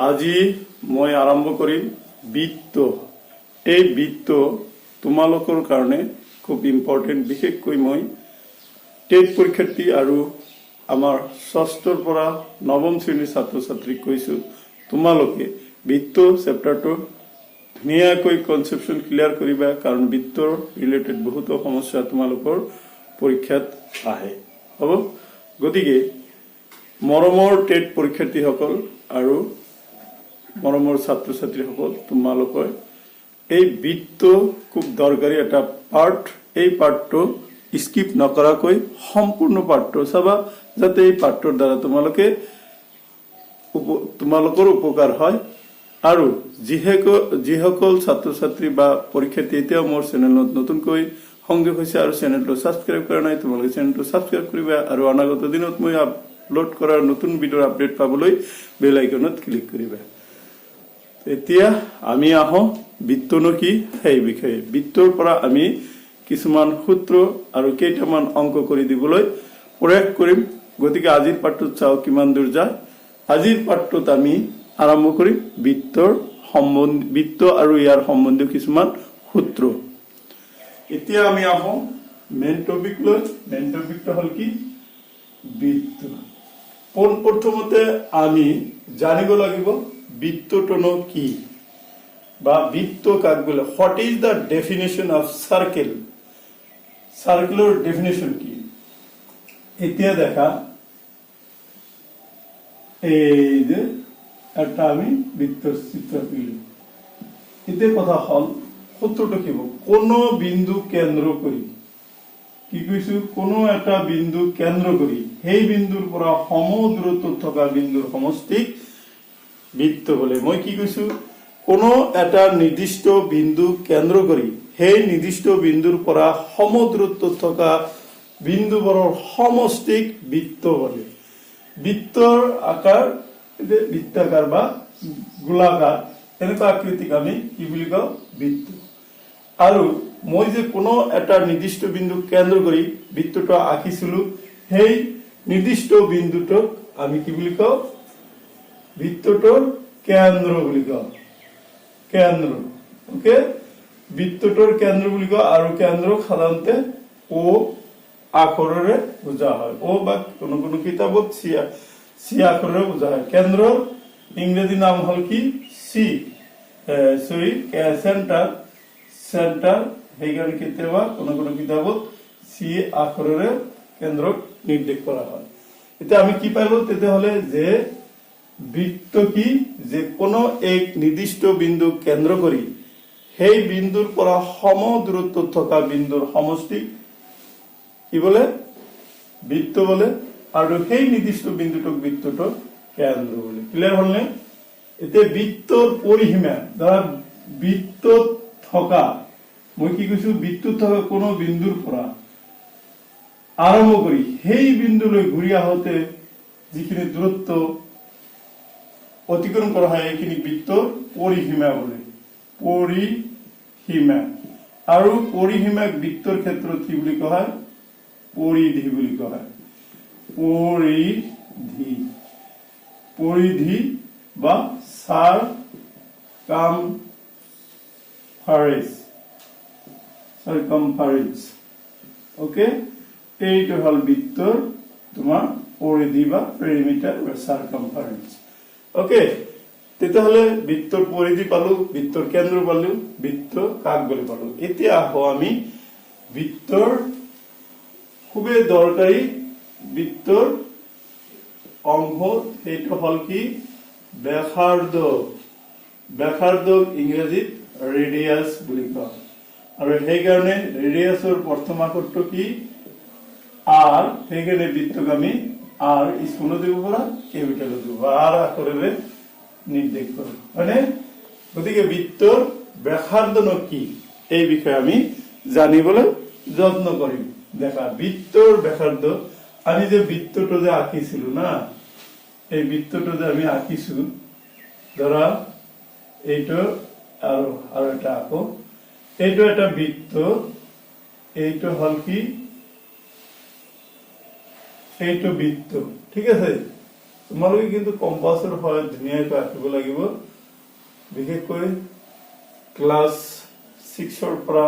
আজি মই আৰম্ভ কৰিম বৃত্ত। এই বৃত্ত তোমালোকৰ কাৰণে খুব ইম্পৰ্টেণ্ট। বিশেষকৈ মই টেট পৰীক্ষাৰ্থী আৰু আমাৰ ষষ্ঠৰ পৰা নৱম শ্ৰেণীৰ ছাত্ৰ ছাত্ৰীক কৈছোঁ, তোমালোকে বৃত্ত চেপ্টাৰটো ধুনীয়াকৈ কনচেপশ্যন ক্লিয়াৰ কৰিবা, কাৰণ বৃত্তৰ ৰিলেটেড বহুতো সমস্যা তোমালোকৰ পৰীক্ষাত আহে। হ'ব, গতিকে মৰমৰ টেট পৰীক্ষাৰ্থীসকল আৰু মৰমৰ ছাত্ৰ ছাত্ৰীসকল, তোমালোকে এই বৃত্ত খুব দৰকাৰী এটা পাৰ্ট। এই পাৰ্টটো স্কিপ নকৰাকৈ সম্পূৰ্ণ পাৰ্টটো চাবা, যাতে এই পাৰ্টৰ দ্বাৰা তোমালোকৰ উপকাৰ হয়। আৰু যিসকল ছাত্ৰ ছাত্ৰী বা পৰীক্ষাৰ্থী এতিয়াও মোৰ চেনেলত নতুনকৈ সংযোগ হৈছে আৰু চেনেলটো ছাবস্ক্ৰাইব কৰা নাই, তোমালোকে চেনেলটো ছাবস্ক্ৰাইব কৰিবা আৰু অনাগত দিনত মই আপলোড কৰাৰ নতুন ভিডিঅ'ৰ আপডেট পাবলৈ বেল আইকনত ক্লিক কৰিবা। এতিয়া আমি আহোঁ বৃত্তনো কি সেই বিষয়ে। বৃত্তৰ পৰা আমি কিছুমান সূত্ৰ আৰু কেইটামান অংক কৰি দিবলৈ প্ৰয়াস কৰিম। গতিকে আজিৰ পাঠটোত চাওঁ কিমান দূৰ যায়। আজিৰ পাঠটোত আমি আৰম্ভ কৰিম বৃত্ত আৰু ইয়াৰ সম্বন্ধীয় কিছুমান সূত্ৰ। এতিয়া আমি আহোঁ মেইন টপিকলৈ। মেইন টপিকটো হ'ল কি? বৃত্ত। পোনপ্ৰথমতে আমি জানিব লাগিব বৃত্তটোনো কি বা বৃত্ত কাক বোলে। What is the definition of circle? সাৰ্কেলৰ ডেফিনেশ্যন কি? এতিয়া দেখা, এই যে একটা আমি বৃত্তৰ চিত্ৰ আঁকিলো। এতিয়া কথা হ'ল সূত্ৰটো কি হ'ব? কোনো বিন্দু কেন্দ্ৰ কৰি, কি কৈছো, কোনো এটা বিন্দু কেন্দ্ৰ কৰি সেই বিন্দুৰ পৰা সম দূৰত্বত থকা বিন্দুৰ সমষ্টিক বৃত্ত বোলে। মই কি কৈছো? কোনো এটা নিৰ্দিষ্ট বিন্দু কেন্দ্ৰ কৰি সেই নিৰ্দিষ্ট বিন্দুৰ পৰা সম দূৰত্বত থকা বিন্দুবোৰৰ সমষ্টিক বৃত্ত বোলে। বৃত্তৰ আকাৰ বৃত্তাকাৰ বা গোলাকাৰ, এনেকুৱা আকৃতিক আমি কি বুলি কওঁ? বৃত্ত। আৰু মই যে কোনো এটা নিৰ্দিষ্ট বিন্দু কেন্দ্ৰ কৰি বৃত্তটো আঁকিছিলো, সেই নিৰ্দিষ্ট বিন্দুটোক আমি কি বুলি কওঁ? বৃত্তটোৰ কেন্দ্ৰ বুলি কওঁ। কেন্দ্ৰ, ওকে, বৃত্তটোৰ কেন্দ্ৰ বুলি কওঁ। আৰু কেন্দ্ৰক সাধাৰণতে ও আখৰেৰে বুজা হয়। ও বা কোনো কোনো কিতাপত চি আখৰেৰে বুজা হয়। কেন্দ্ৰৰ ইংৰাজী নাম হ'ল কি? চেণ্টাৰ। সেইকাৰণে কেতিয়াবা কোনো কোনো কিতাপত চি আখৰেৰে কেন্দ্ৰক নিৰ্দেশ কৰা হয়। এতিয়া আমি কি পালো তেতিয়াহ'লে? যে বৃত্ত কি? যে কোনো এক নিৰ্দিষ্ট বিন্দু কেন্দ্ৰ কৰি সেই বিন্দুৰ পৰা সম দূৰত্বত থকা বিন্দুৰ সমষ্টি কি বোলে? বৃত্ত বোলে। আৰু সেই নিৰ্দিষ্ট বিন্দুটোক বৃত্তটোৰ কেন্দ্ৰ বোলে। ক্লিয়াৰ হ'ল নে? এতিয়া বৃত্তৰ পৰিসীমা, ধৰা বৃত্তত থকা, মই কি কৈছো? বৃত্তত থকা কোনো বিন্দুৰ পৰা আৰম্ভ কৰি সেই বিন্দুলৈ ঘূৰি আহোঁতে যিখিনি দূৰত্ব অতিক্ৰম কৰা হয় এইখিনি বৃত্তৰ পৰিসীমা বোলে। পৰিসীমা। আৰু পৰিসীমাক বৃত্তৰ ক্ষেত্ৰত কি বুলি কোৱা হয়? পৰিধি বুলি কোৱা হয়। পৰিধি বা সাৰ্কামফাৰেন্স। ওকে, এইটো হ'ল বৃত্তৰ তোমাৰ পৰিধি বা পেৰিমিটাৰ বা সাৰ্কামফাৰেন্স। ওকে, তেতিয়াহ'লে বৃত্তৰ পৰিধি পালো, বৃত্তৰ কেন্দ্ৰ পালো, বৃত্ত কাক বুলি পালো। এতিয়া আহো আমি বৃত্তৰ খুবেই দৰকাৰী বৃত্তৰ অংশ, সেইটো হ'ল কি? ব্যাসাৰ্ধ। ব্যাসাৰ্ধক ইংৰাজীত ৰেডিয়াছ বুলি কয়। আৰু সেইকাৰণে ৰেডিয়াছৰ প্ৰথম আখৰটো কি? আৰ। সেইকাৰণে বৃত্তক আমি আৰ স্মল দিব পৰা, কেপিটেল দিব, আৰ আখৰেৰে নিৰ্দেশ কৰো, হয়নে? গতিকে বৃত্তৰ ব্যাসাৰ্ধনো কি এই বিষয়ে আমি জানিবলৈ যত্ন কৰিম। দেখা, বৃত্তৰ ব্যাসাৰ্ধ, আমি যে বৃত্তটো যে আঁকিছিলো না, এই বৃত্তটো যে আমি আঁকিছো, ধৰা এইটো আৰু এটা আঁকো। এইটো এটা বৃত্ত, এইটো হল কি? এইটো বৃত্ত, ঠিক আছে? তোমালোকে কিন্তু কম্পাছৰ সহায়ত ধুনীয়াকৈ আঁকিব লাগিব। বিশেষকৈ ক্লাছ 6ৰ পৰা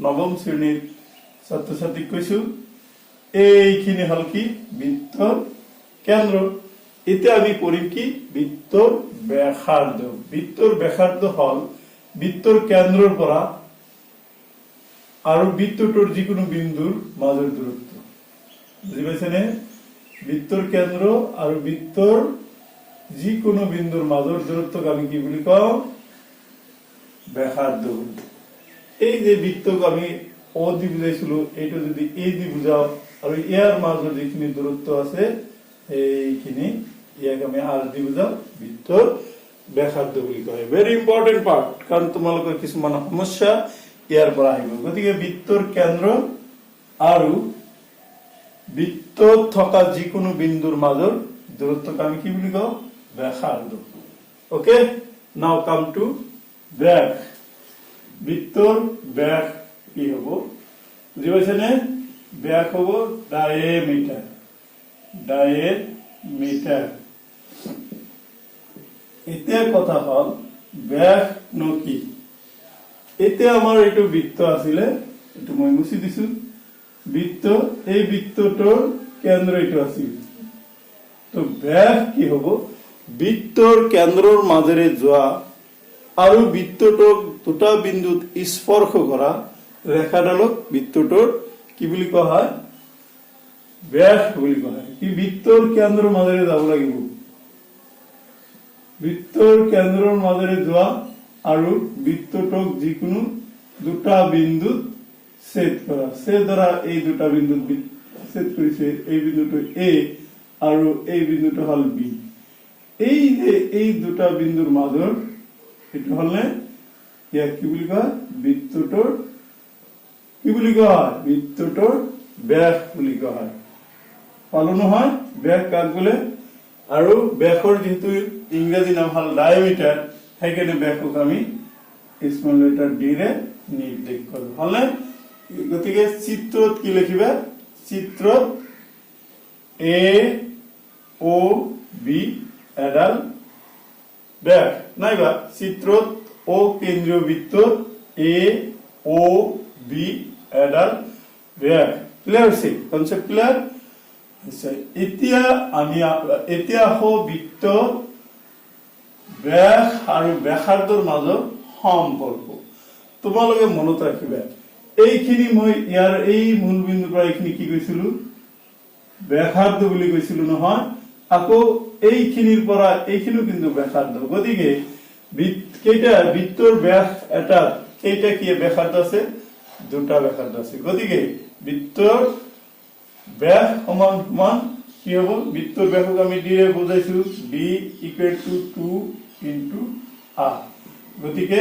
9ম শ্ৰেণীৰ ছাত্ৰ ছাত্ৰীক কৈছো এইখিনি হল কি বৃত্তৰ কেন্দ্ৰ। এতিয়া আমি কৰিম কি বৃত্তৰ ব্যাসাৰ্ধ। বৃত্তৰ ব্যাসাৰ্ধ হল বৃত্তৰ কেন্দ্ৰৰ পৰা আৰু বৃত্তটোৰ যিকোনো বিন্দুৰ মাজৰ দূৰত্ব। বুজি পাইছেনে? বৃত্তৰ কেন্দ্ৰ আৰু বৃত্তৰ যিকোনো বিন্দুৰ মাজৰ দূৰত্বক আমি কি বুলি কওঁ ব্যাসাৰ্ধ। এই যে বৃত্তক আমি ও দি বুজাইছিলো এইটো যদি এ দি বুজাও আৰু ইয়াৰ মাজৰ যিখিনি দূৰত্ব আছে এইখিনি ইয়াক আমি আৰ দি বুজাও বৃত্তৰ ব্যাসাৰ্ধ বুলি কয়। ভেৰি ইম্পৰ্টেন্ট পাৰ্ট, কাৰণ তোমালোকৰ কিছুমান সমস্যা ইয়াৰ পৰা আহিব। গতিকে বৃত্তৰ কেন্দ্ৰ আৰু বৃত্তত থকা যিকোনো বিন্দুৰ মাজৰ দূৰত্বক আমি কি বুলি কওঁ ব্যাসাৰ্ধ। ওকে, নাও কাম টু ব্যাস। বৃত্তৰ ব্যাস কি হব বুজি পাইছেনে? ব্যাস হব ডায়েমিটাৰ। ডায়েমিটাৰ। এতিয়া কথা হল ব্যাস নো কি? এতিয়া আমাৰ এইটো বৃত্ত আছিলে, এইটো মই মুছি দিছো। বৃত্ত, এই বৃত্তটোৰ কেন্দ্ৰ এইটো আছিল। তো ব্যাস কি হব বৃত্তৰ কেন্দ্ৰৰ মাজেৰে যোৱা আৰু বৃত্তটোক দুটা বিন্দুত স্পৰ্শ কৰা ৰেখাডালক বৃত্তটোৰ কি বুলি কোৱা হয় ব্যাস বুলি কোৱা হয়। কি বৃত্তৰ কেন্দ্ৰৰ মাজেৰে যাব লাগিব, বৃত্তৰ কেন্দ্ৰৰ মাজেৰে যোৱা আৰু বৃত্তটোক যিকোনো দুটা বিন্দুত ছেদ কৰা। ছেদ দ্বাৰা এই দুটা বিন্দুত ছেদ কৰিছে, এই বিন্দুটো এ আৰু এই বিন্দুটো হল বি। এই যে এই দুটা বিন্দুৰ মাজৰ এইটো হলে ইয়াক কি বুলি কয় বৃত্তটোৰ কি বুলি কোৱা হয় বৃত্তটোৰ ব্যাস বুলি কোৱা হয়। পালো নহয় ব্যাস কাক বোলে? আৰু ব্যাসৰ যেহেতু ইংৰাজী নাম হল ডায়ামিটাৰ, সেইকাৰণে ব্যাসক আমি স্মল লেটাৰ ডি ৰে নিৰ্দেশ কৰো। হলে গতিকে চিত্ৰত কি লিখিবা? চিত্ৰত এ ও বি এডাল ব্যাস, নাইবা চিত্ৰত ও কেন্দ্ৰীয় বৃত্তত এ ও বি এডাল ব্যাস। ক্লিয়াৰ হৈছে? Concept clear? এতিয়া আমি এতিয়া বৃত্ত ব্যাস আৰু ব্যাসাৰ্ধৰ মাজৰ সম্পৰ্ক তোমালোকে মনত ৰাখিবা। এইখিনি মই ইয়াৰ এই মূল বিন্দুৰ পৰা এইখিনি কি কৈছিলো ব্যাসাৰ্ধ বুলি কৈছিলো নহয়। আকৌ এইখিনিৰ পৰা এইখিনিও কিন্তু ব্যাসাৰ্ধ। গতিকে কেইটা বৃত্তৰ ব্যাস এটা কেইটা কি ব্যাসাৰ্ধ আছে? দুটা ব্যাসাৰ্ধ আছে। গতিকে বৃত্তৰ ব্যাস সমান সমান কি হব? বৃত্তৰ ব্যাসক আমি ডি ৰে বুজাইছো, D equal to 2 into r। গতিকে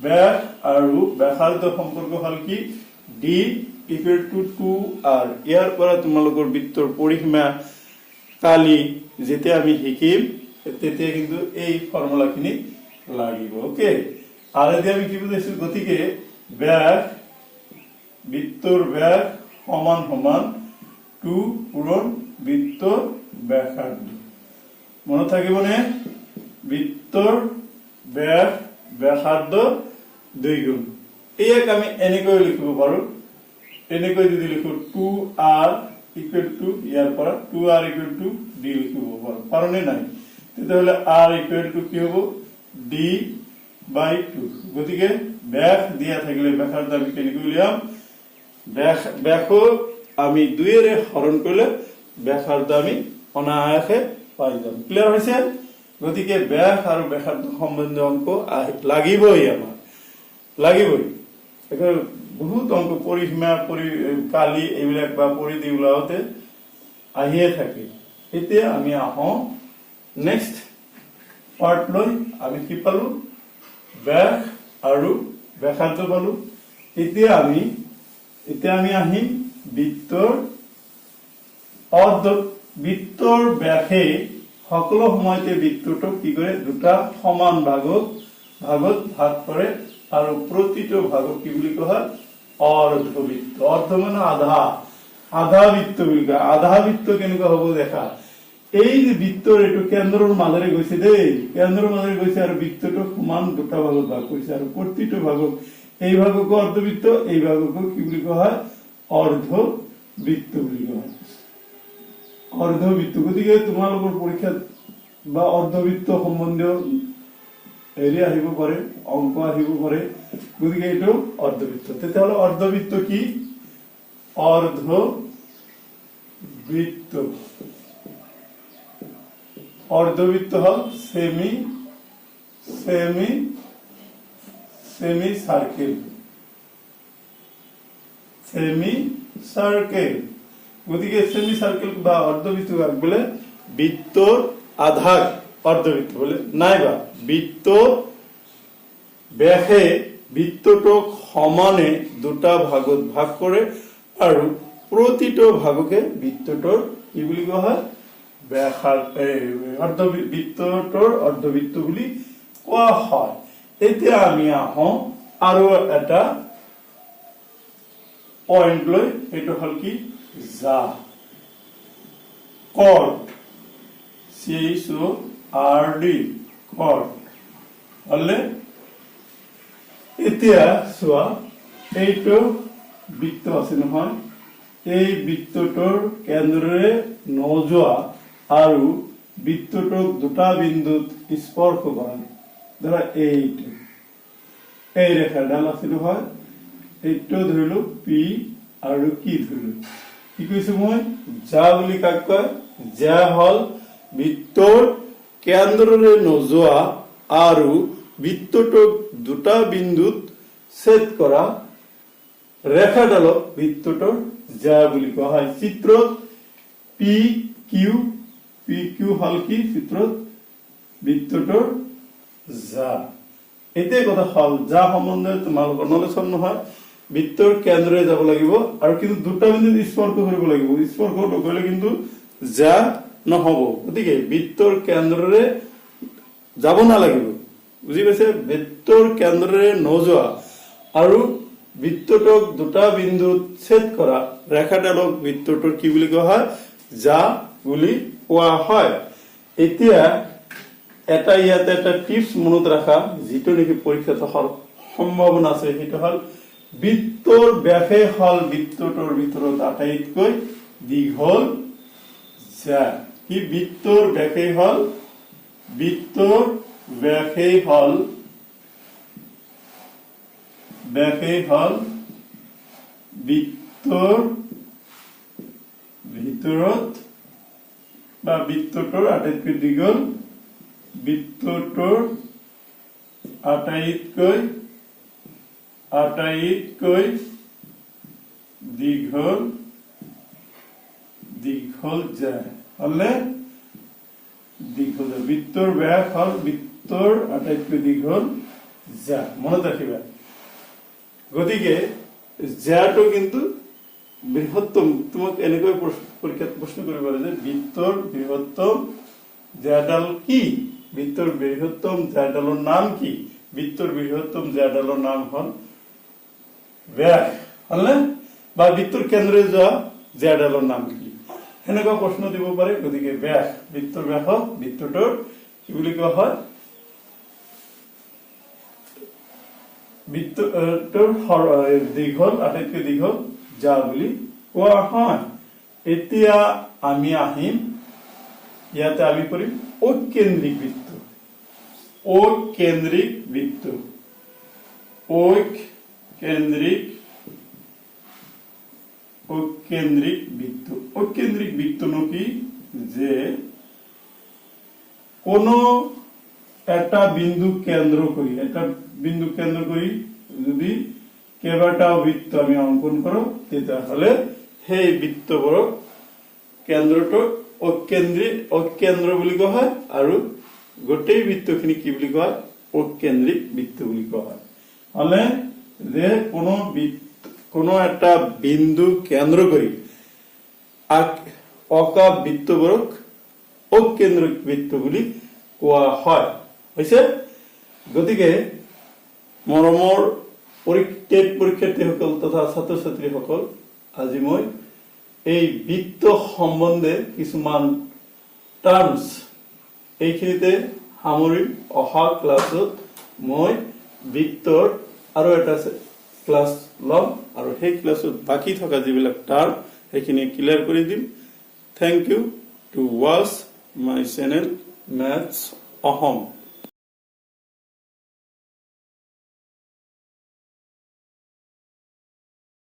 ব্যাস আৰু ব্যাসাৰ্ধ সম্পৰ্ক হল কি ডি ইকুৱেল টু 2r। ইয়াৰ পৰা তোমালোকৰ বৃত্তৰ পৰিসীমা কালি যেতিয়া আমি শিকিম তেতিয়া কিন্তু এই ফৰ্মুলাখিনি লাগিব। ওকে, আৰ এতিয়া আমি কি বুজাইছো? গতিকে ব্যাস বৃত্তৰ ব্যাস সমান সমান 2 পূৰণ বৃত্তৰ ব্যাসাৰ্ধ। মনত থাকিবনে? বৃত্তৰ ব্যাস ব্যাসাৰ্ধ 2 গুণ। ইয়াক আমি এনেকৈ লিখিব পাৰো, এনেকৈ যদি লিখো 2r ইকুৱেল টু ইয়াৰ পৰা 2r ইকুৱেল টু d লিখিব পাৰো। পাৰোনে নাই? তেতিয়াহলে r ইকুৱেল টু কি হব d বাই 2। গতিকে ব্যাস দিয়া থাকিলে ব্যাসাৰ্ধ আমি কেনেকৈ উলিয়াম? ব্যাসক আমি 2 ৰে হৰণ কৰিলে ব্যাসাৰ্ধ আমি অনায়াসে পাই যাম। ক্লিয়াৰ হৈছে? গতিকে ব্যাস আৰু ব্যাসাৰ্ধ সম্বন্ধীয় অংক লাগিবই, আমাৰ লাগিবই। বহুত অংক পৰিসীমা কালি এইবিলাক বা পৰিধি ওলাওতে আহিয়ে থাকে। এতিয়া আমি আহো নেক্সট পাৰ্ট লৈ। আমি কি পালো? ব্যাস আৰু ব্যাসাৰ্ধ পালো। এতিয়া আমি আহিম বৃত্তৰ অৰ্ধ। বৃত্তৰ ব্যাসে সকলো সময়তে বৃত্তটোক কি কৰে? দুটা সমান ভাগত ভাগ কৰে আৰু প্ৰতিটো ভাগক কি বুলি কোৱা হয় অৰ্ধবৃত্ত। অৰ্ধ মানে আধা, আধা বৃত্ত বুলি কয়। আধা বৃত্ত কেনেকুৱা হব দেখা। এই যে বৃত্তৰ এইটো কেন্দ্ৰৰ মাজেৰে গৈছে দেই, কেন্দ্ৰৰ মাজেৰে গৈছে আৰু বৃত্তটো সমান দুটা ভাগত ভাগ কৰিছে আৰু প্ৰতিটো ভাগক এই ভাগকো অৰ্ধবৃত্ত, এই ভাগকো কি বুলি কোৱা হয় অৰ্ধবৃত্ত বুলি কোৱা হয়। অৰ্ধবৃত্ত, গতিকে তোমালোকৰ পৰীক্ষাত বা অৰ্ধবৃত্ত সম্বন্ধীয় হেৰি আহিব পাৰে, অংক আহিব পাৰে, গতিকে এইটো অৰ্ধবৃত্ত। তেতিয়াহ'লে অৰ্ধবৃত্ত কি? অৰ্ধবৃত্ত অর্ধবৃত্ত হল সেমি সার্কেল, গতিকে সেমি সার্কেল বা অর্ধবৃত্ত কাক বলে? বৃত্তর আধার অর্ধবৃত্ত বলে, নাইবা বৃত্ত ব্যাসে বৃত্তটোক সমানে দুটা ভাগত ভাগ করে আৰু প্ৰতিটো ভাগকে বৃত্তটোৰ কি বুলি কোৱা হয়? অৰ্ধবৃত্তটোৰ অৰ্ধবৃত্ত বুলি কোৱা হয়। এতিয়া আমি আহোঁ আৰু এটা পইণ্ট লৈ, সেইটো হল কি? যা কৰ্ড, CHORD কৰ্ড হলে এতিয়া চোৱা, এইটো বৃত্ত আছে নহয়, এই বৃত্তটোৰ কেন্দ্ৰৰে নোযোৱা আৰু বৃত্তটোক দুটা বিন্দুত স্পৰ্শ কৰা, ধৰা এইটো, এই ৰেখাডাল আছে নহয়, এইটো ধৰিলো পি আৰু কি ধৰিলো, কি কৈছো মই? যা বুলি কাক কয়? যা হল বৃত্তৰ কেন্দ্ৰৰে নোযোৱা আৰু বৃত্তটোক দুটা বিন্দুত ছেদ কৰা ৰেখাডালক বৃত্তটোৰ যা বুলি কোৱা হয়। চিত্ৰত পি কিউ হল কি? চিত্ৰত বৃত্তটোৰ যা। এটাই কথা হল, যা সম্বন্ধে তোমালোকৰ নলেজ নহয়, বৃত্তৰ কেন্দ্ৰৰে যাব লাগিব আৰু কিন্তু দুটা বিন্দুত স্পৰ্শ কৰিব লাগিব, স্পৰ্শ নকৰিলে কিন্তু যা নহব। গতিকে বৃত্তৰ কেন্দ্ৰৰে যাব নালাগিব, বুজি পাইছে? বৃত্তৰ কেন্দ্ৰৰে নোযোৱা আৰু বৃত্তটোক দুটা বিন্দুত ছেদ কৰা ৰেখাডালক বৃত্তটোৰ কি বুলি কোৱা হয়? যা বুলি কোৱা হয়। এতিয়া এটা ইয়াতে এটা টিপস মনত ৰাখা, যিটো নেকি পৰীক্ষাত অহাৰ সম্ভাৱনা আছে, সেইটো হল বৃত্তৰ ব্যাসে হল বৃত্তটোৰ ভিতৰত আটাইতকৈ দীঘল যা। কি? বৃত্তৰ ব্যাসেই হল বৃত্তৰ ব্যাসেই হল বৃত্তৰ ভিতৰত বা বৃত্তটোৰ আটাইতকৈ দীঘল, বৃত্তটোৰ আটাইতকৈ দীঘল যা হলে দীঘল যা। বৃত্তৰ ব্যাস হল বৃত্তৰ আটাইতকৈ দীঘল যা, মনত ৰাখিবা। গতিকে যাটো কিন্তু বৃহত্তম, তোমাক এনেকৈ পৰীক্ষাত প্ৰশ্ন কৰিব পাৰে যে বৃত্তৰ বৃহত্তম জাডাল কি? বৃত্তৰ বৃহত্তম জাডালৰ নাম কি? বৃত্তৰ বৃহত্তম জাডালৰ নাম হল ব্যাস, হলনে? বা বৃত্তৰ কেন্দ্ৰৰে যোৱা জাডালৰ নাম কি? সেনেকুৱা প্ৰশ্ন দিব পাৰে। গতিকে ব্যাস, বৃত্তৰ ব্যাসক বৃত্তটোৰ কি বুলি কোৱা হয়? বৃত্তটোৰ দীঘল, আটাইতকৈ দীঘল যা বুলি কোৱা হয়। এতিয়া আমি আহিম, ইয়াতে আমি কৰিম ঐকেন্দ্ৰিক বৃত্ত। ঐকেন্দ্ৰিক বৃত্ত, ঐকেন্দ্ৰিক বৃত্ত। ঐকেন্দ্ৰিক বৃত্তনো কি? যে কোন একটা বিন্দু কেন্দ্ৰ কৰি যদি কেইবাটাও বৃত্ত আমি অঙ্কন কৰো, তেতিয়াহলে সেই বৃত্তবোৰক কেন্দ্ৰটো ঐকেন্দ্ৰ বুলি কোৱা হয় আৰু গোটেই বৃত্তখিনি কি বুলি কোৱা হয়? ঐকেন্দ্ৰিক বৃত্ত বুলি কোৱা হয়। হলে যে কোনো একটা বিন্দু কেন্দ্ৰ কৰি অকা বৃত্তবোৰক ঐকেন্দ্ৰিক বৃত্ত বুলি কোৱা হয়। হৈছে? গতিকে মৰমৰ পৰীক্ষাৰ্থীসকল তথা ছাত্ৰ ছাত্ৰীসকল, আজি মই এই বৃত্ত সম্বন্ধে কিছুমান টাৰ্মছ এইখিনিতে সামৰি অহা ক্লাছত মই ভিক্টৰ আৰু এটা ক্লাছ ল'ম আৰু সেই ক্লাছত বাকি থকা যিবিলাক টাৰ্ম সেইখিনি ক্লিয়াৰ কৰি দিম। Thank you to watch my channel Maths Ahom.